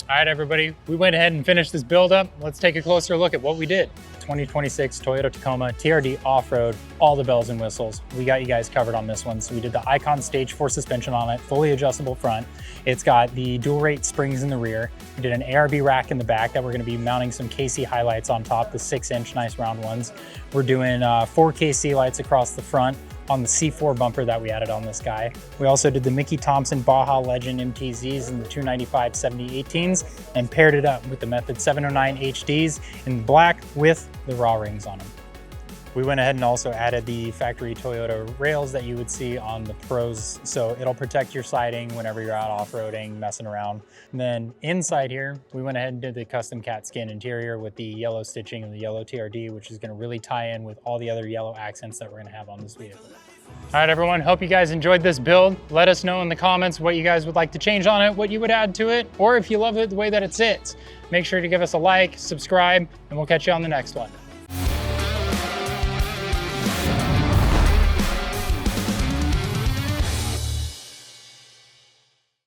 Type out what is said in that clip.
All right, everybody, we went ahead and finished this build up. Let's take a closer look at what we did. 2026 Toyota Tacoma TRD Off-Road, all the bells and whistles. We got you guys covered on this one. So we did the Icon Stage 4 suspension on it, fully adjustable front. It's got the dual rate springs in the rear. We did an ARB rack in the back that we're gonna be mounting some KC highlights on top, the 6-inch nice round ones. We're doing 4 KC lights across the front on the C4 bumper that we added on this guy. We also did the Mickey Thompson Baja Legend MTZs and the 295 7018s and paired it up with the Method 709 HDs in black with the raw rings on them. We went ahead and also added the factory Toyota rails that you would see on the Pros, so it'll protect your siding whenever you're out off-roading, messing around. And then inside here, we went ahead and did the custom Katzkin interior with the yellow stitching and the yellow TRD, which is gonna really tie in with all the other yellow accents that we're gonna have on this vehicle. All right, everyone, hope you guys enjoyed this build. Let us know in the comments what you guys would like to change on it, what you would add to it, or if you love it the way that it sits. Make sure to give us a like, subscribe, and we'll catch you on the next one.